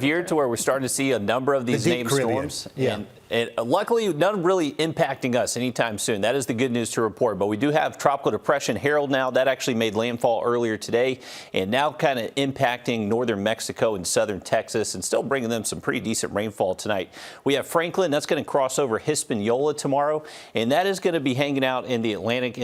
Year to where we're starting to see a number of these named storms. Yeah. And luckily, none really impacting us anytime soon. That is the good news to report. But we do have Tropical Depression Harold now. That actually made landfall earlier today and now kind of impacting northern Mexico and southern Texas and still bringing them some pretty decent rainfall tonight. We have Franklin. That's going to cross over Hispaniola tomorrow. And that is going to be hanging out in the Atlantic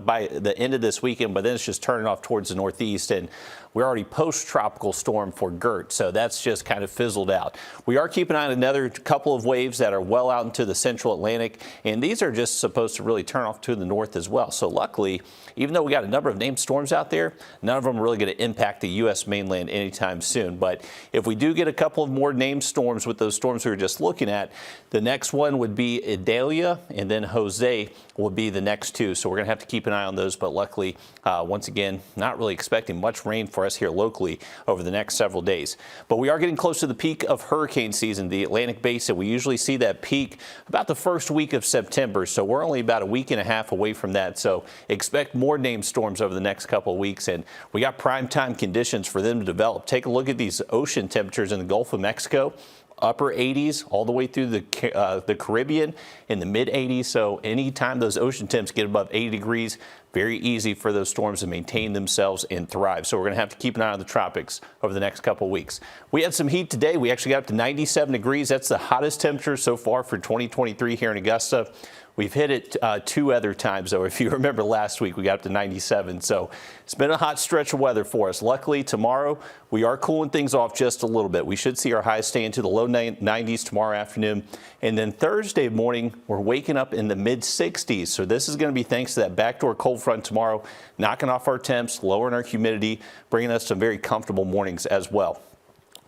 by the end of this weekend. But then it's just turning off towards the northeast. And we're already post-tropical storm for Gert. So that's just kind of fizzled out. We are keeping an eye on another couple of waves that are well out into the central Atlantic, and these are just supposed to really turn off to the north as well. So luckily, even though we got a number of named storms out there, none of them are really going to impact the U.S. mainland anytime soon. But if we do get a couple of more named storms with those storms we were just looking at, the next one would be Idalia, and then Jose will be the next two. So we're going to have to keep an eye on those. But luckily, once again, not really expecting much rain for us here locally over the next several days. But we are getting close to the peak of hurricane season, the Atlantic Basin. We usually see that peak about the first week of September. So we're only about a week and a half away from that. So expect more named storms over the next couple of weeks. And we got prime time conditions for them to develop. Take a look at these ocean temperatures in the Gulf of Mexico. Upper 80s all the way through the Caribbean in the mid 80s. So anytime those ocean temps get above 80 degrees, very easy for those storms to maintain themselves and thrive. So we're going to have to keep an eye on the tropics over the next couple of weeks. We had some heat today. We actually got up to 97 degrees. That's the hottest temperature so far for 2023 here in Augusta. We've hit it two other times, though. If you remember last week, we got up to 97. So it's been a hot stretch of weather for us. Luckily, tomorrow, we are cooling things off just a little bit. We should see our highs stay into the low 90s tomorrow afternoon. And then Thursday morning, we're waking up in the mid 60s. So this is going to be thanks to that backdoor cold front tomorrow, knocking off our temps, lowering our humidity, bringing us some very comfortable mornings as well.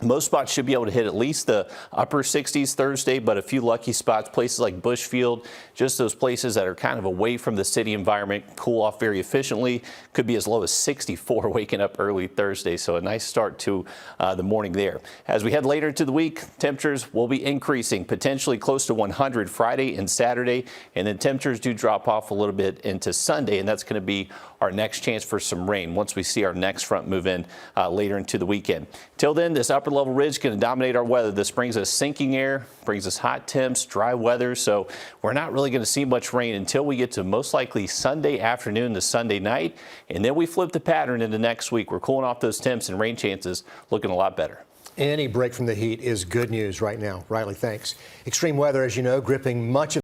Most spots should be able to hit at least the upper 60s Thursday, but a few lucky spots, places like Bushfield, just those places that are kind of away from the city environment, cool off very efficiently. Could be as low as 64 waking up early Thursday, so a nice start to the morning there. As we head later into the week, temperatures will be increasing, potentially close to 100 Friday and Saturday, and then temperatures do drop off a little bit into Sunday, and that's going to be our next chance for some rain once we see our next front move in later into the weekend. Till then, this upper level ridge is going to dominate our weather. This brings us sinking air, brings us hot temps, dry weather. So we're not really going to see much rain until we get to most likely Sunday afternoon to Sunday night. And then we flip the pattern into next week. We're cooling off those temps and rain chances looking a lot better. Any break from the heat is good news right now. Riley, thanks. Extreme weather, as you know, gripping much of